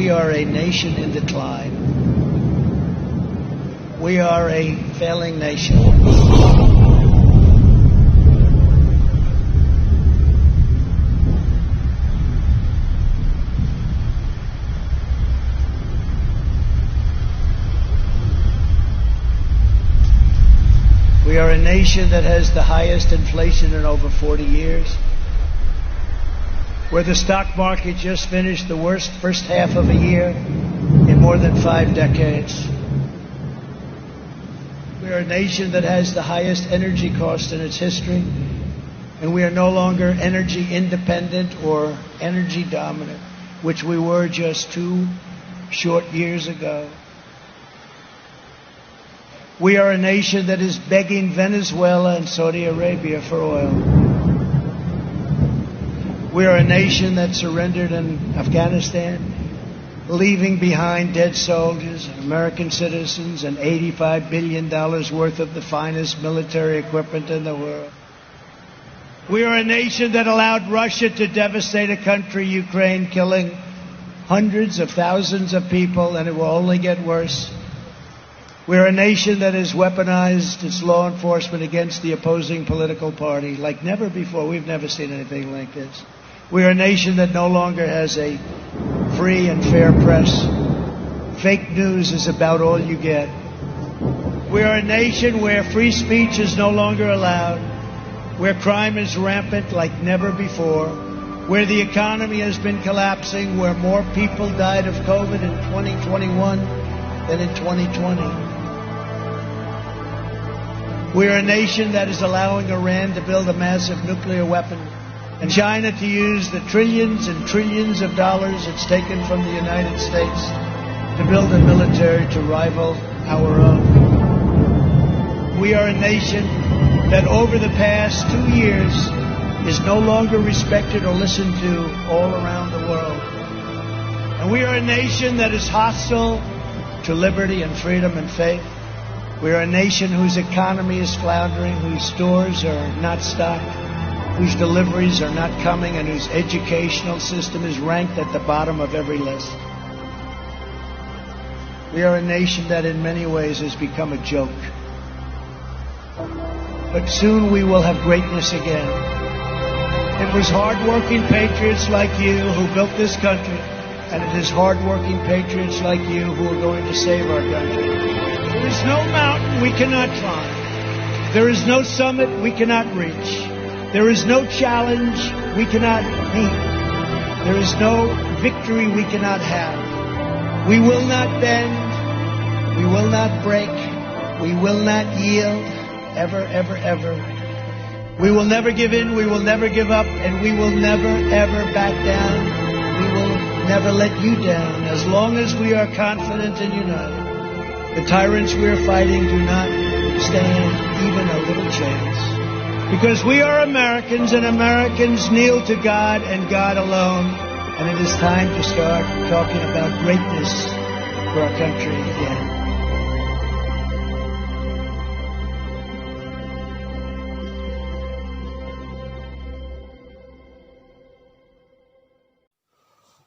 we are a nation in decline. We are a failing nation. We are a nation that has the highest inflation in over 40 years, where the stock market just finished the worst first half of a year in more than 5 decades. We are a nation that has the highest energy cost in its history, and we are no longer energy independent or energy dominant, which we were just 2 short years ago. We are a nation that is begging Venezuela and Saudi Arabia for oil. We are a nation that surrendered in Afghanistan, leaving behind dead soldiers and American citizens and $85 billion worth of the finest military equipment in the world. We are a nation that allowed Russia to devastate a country, Ukraine, killing hundreds of thousands of people, and it will only get worse. We're a nation that has weaponized its law enforcement against the opposing political party like never before. We've never seen anything like this. We're a nation that no longer has a free and fair press. Fake news is about all you get. We are a nation where free speech is no longer allowed, where crime is rampant like never before, where the economy has been collapsing, where more people died of COVID in 2021 than in 2020. We are a nation that is allowing Iran to build a massive nuclear weapon and China to use the trillions and trillions of dollars it's taken from the United States to build a military to rival our own. We are a nation that over the past 2 years is no longer respected or listened to all around the world. And we are a nation that is hostile to liberty and freedom and faith. We are a nation whose economy is floundering, whose stores are not stocked, whose deliveries are not coming, and whose educational system is ranked at the bottom of every list. We are a nation that in many ways has become a joke. But soon we will have greatness again. It was hard-working patriots like you who built this country, and it is hard-working patriots like you who are going to save our country. There is no mountain we cannot climb. There is no summit we cannot reach. There is no challenge we cannot meet. There is no victory we cannot have. We will not bend. We will not break. We will not yield. Ever, ever, ever. We will never give in. We will never give up. And we will never, ever back down. We will never let you down as long as we are confident and united. The tyrants we are fighting do not stand even a little chance. Because we are Americans, and Americans kneel to God and God alone. And it is time to start talking about greatness for our country again.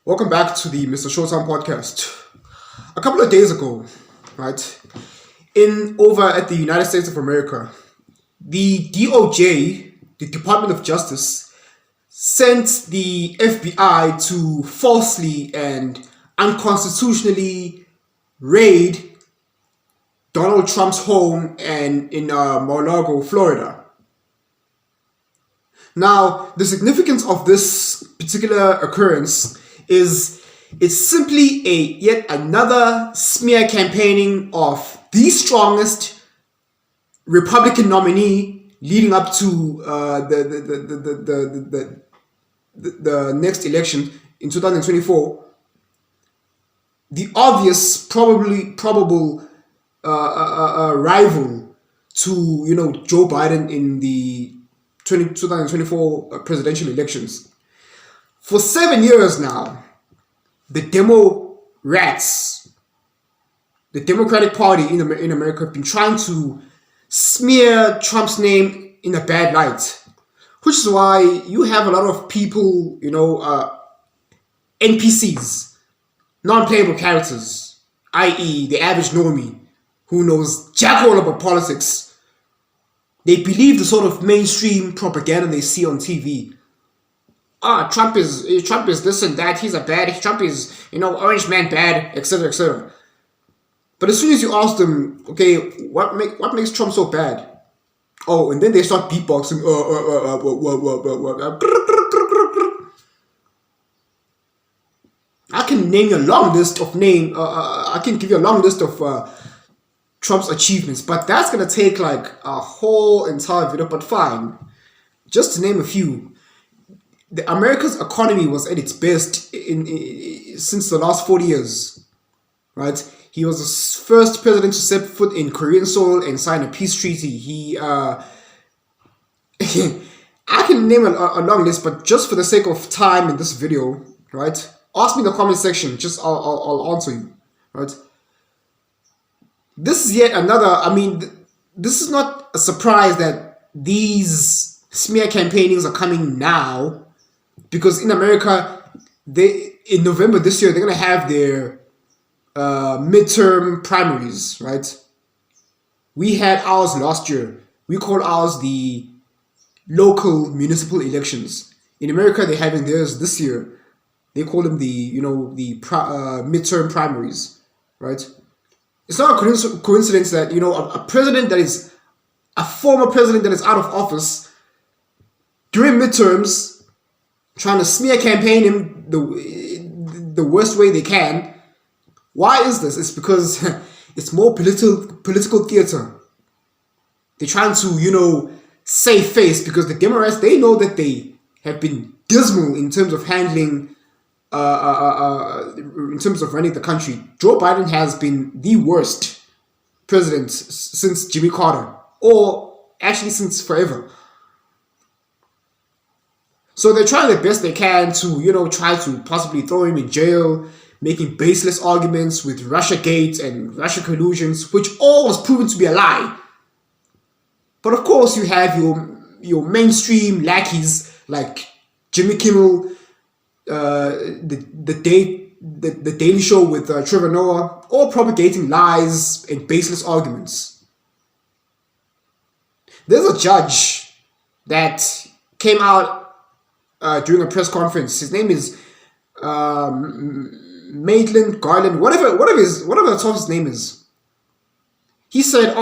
Welcome back to the Mr. Showtime podcast. A couple of days ago, right, over at the United States of America, the DOJ, the Department of Justice, sent the FBI to falsely and unconstitutionally raid Donald Trump's home in Mar-Lago, Florida. Now, the significance of this particular occurrence is it's simply yet another smear campaigning of the strongest Republican nominee leading up to the next election in 2024. The obvious, probable rival to Joe Biden in the 2024 presidential elections. For 7 years now, the Democratic Party in America have been trying to smear Trump's name in a bad light, which is why you have a lot of people, NPCs, non-playable characters, i.e. the average normie who knows jack all about politics. They believe the sort of mainstream propaganda they see on TV. Trump is this and that, he's a bad, Trump is, orange man bad, etc., etc. But as soon as you ask them, okay, what makes Trump so bad? Oh, and then they start beatboxing. I can name you a long list of I can give you a long list of Trump's achievements, but that's gonna take like a whole entire video. But fine, just to name a few. America's economy was at its best since the last 40 years, right? He was the first president to set foot in Korean soil and sign a peace treaty. I can name a long list, but just for the sake of time in this video, right? Ask me in the comment section. I'll answer you, right? This is yet another. This is not a surprise that these smear campaignings are coming now, because in America, in November this year they're gonna have their midterm primaries, right? We had ours last year. We call ours the local municipal elections. In America, they're having theirs this year. They call them the midterm primaries, right? It's not a coincidence that a former president that is out of office during midterms, trying to smear campaign him the worst way they can. Why is this? It's because it's more political theater. They're trying to, save face, because the Democrats, they know that they have been dismal in terms of handling, in terms of running the country. Joe Biden has been the worst president since Jimmy Carter, or actually since forever. So they're trying the best they can to, try to possibly throw him in jail, making baseless arguments with Russiagate and Russia collusions, which all was proven to be a lie. But of course, you have your mainstream lackeys like Jimmy Kimmel, the Daily Show with Trevor Noah, all propagating lies and baseless arguments. There's a judge that came out during a press conference. His name is Maitland, Garland, whatever the top of his name is. He said,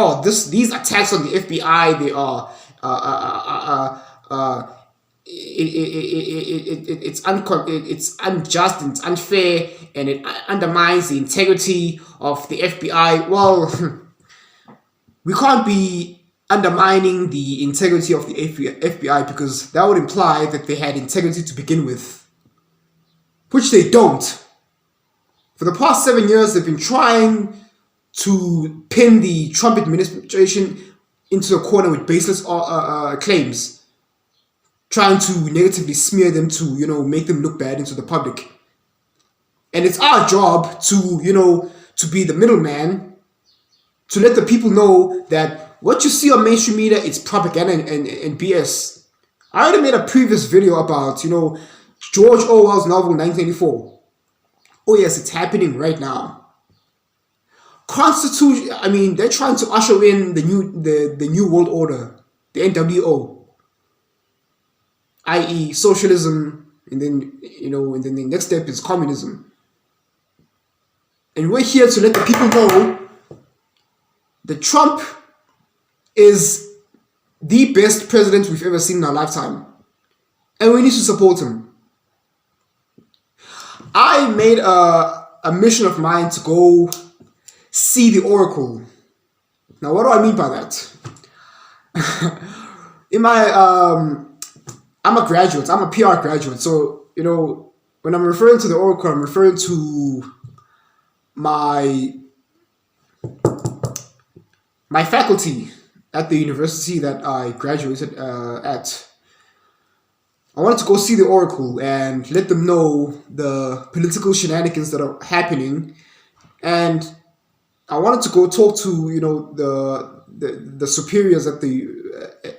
these attacks on the FBI, they are it's unjust and it's unfair, and it undermines the integrity of the FBI. Well, we can't be undermining the integrity of the FBI, because that would imply that they had integrity to begin with, which they don't. For the past 7 years, they've been trying to pin the Trump administration into a corner with baseless claims, trying to negatively smear them to, make them look bad into the public. And it's our job to, to be the middleman, to let the people know that what you see on mainstream media, it's propaganda and BS. I already made a previous video about, George Orwell's novel 1984. Oh yes, it's happening right now. Constitution. They're trying to usher in the new world order, the NWO, i.e., socialism, and then and then the next step is communism. And we're here to let the people know that Trump is the best president we've ever seen in our lifetime, and we need to support him. I made a mission of mine to go see the Oracle. Now, what do I mean by that? I'm a graduate. I'm a PR graduate. So, when I'm referring to the Oracle, I'm referring to my faculty at the university that I graduated at. I wanted to go see the Oracle and let them know the political shenanigans that are happening, and I wanted to go talk to the superiors at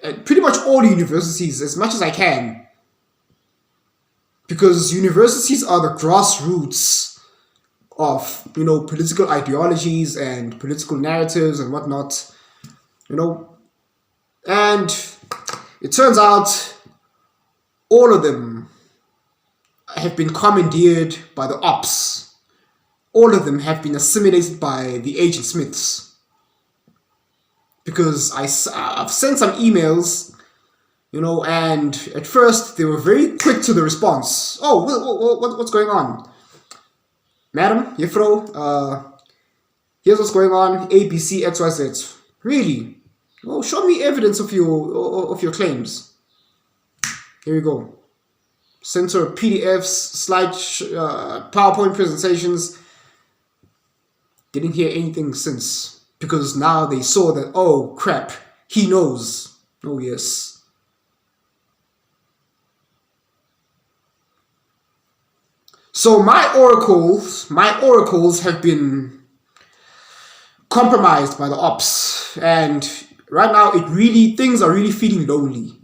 at pretty much all the universities as much as I can, because universities are the grassroots of, political ideologies and political narratives and whatnot, and it turns out all of them have been commandeered by the ops. All of them have been assimilated by the Agent Smiths. Because I've sent some emails, and at first they were very quick to the response. Oh, what's going on? Madam, Yefro, here's what's going on, A, B, C, X, Y, Z. Really? Well, show me evidence of your claims. Here we go. Sent her PDFs, slide, PowerPoint presentations. Didn't hear anything since. Because now they saw that, oh crap, he knows. Oh yes. So my oracles have been compromised by the ops. And right now things are really feeling lonely.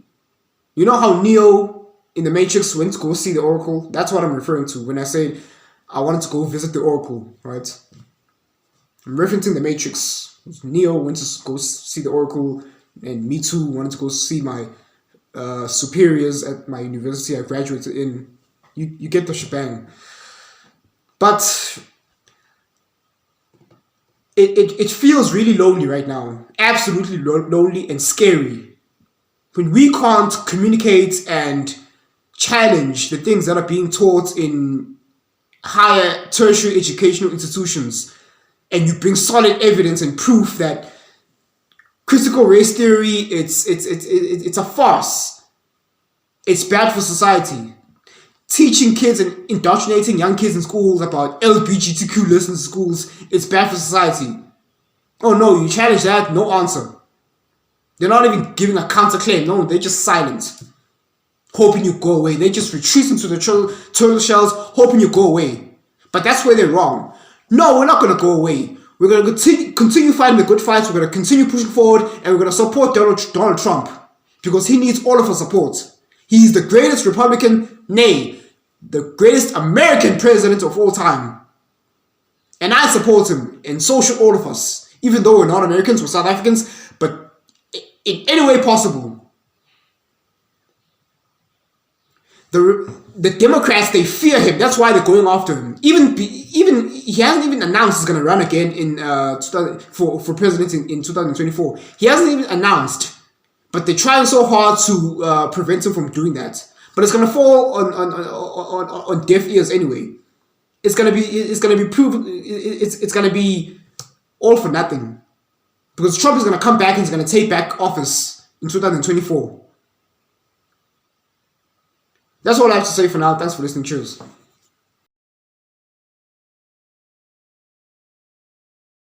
You know how Neo in the Matrix went to go see the Oracle? That's what I'm referring to when I say I wanted to go visit the Oracle, right? I'm referencing the Matrix. Neo went to go see the Oracle, and me too wanted to go see my superiors at my university I graduated in. You get the shebang. But it feels really lonely right now. Absolutely lonely and scary. When we can't communicate and challenge the things that are being taught in higher tertiary educational institutions, and you bring solid evidence and proof that critical race theory, it's a farce. It's bad for society. Teaching kids and indoctrinating young kids in schools about LGBTQ lessons in schools, it's bad for society. Oh no, you challenge that, no answer. They're not even giving a counterclaim. No, they're just silent, hoping you go away. They just retreat into the turtle shells, hoping you go away. But that's where they're wrong. No, we're not going to go away. We're going to continue fighting the good fights. We're going to continue pushing forward, and we're going to support Donald Trump because he needs all of our support. He's the greatest Republican, nay, the greatest American president of all time. And I support him, and so should all of us, even though we're not Americans, we're South Africans, but in any way possible. The Democrats, they fear him. That's why they're going after him. Even he hasn't even announced he's going to run again in for president in 2024. He hasn't even announced, but they're trying so hard to prevent him from doing that. But it's going to fall on deaf ears anyway. It's going to be all for nothing. Because Trump is going to come back and he's going to take back office in 2024. That's all I have to say for now. Thanks for listening. Cheers.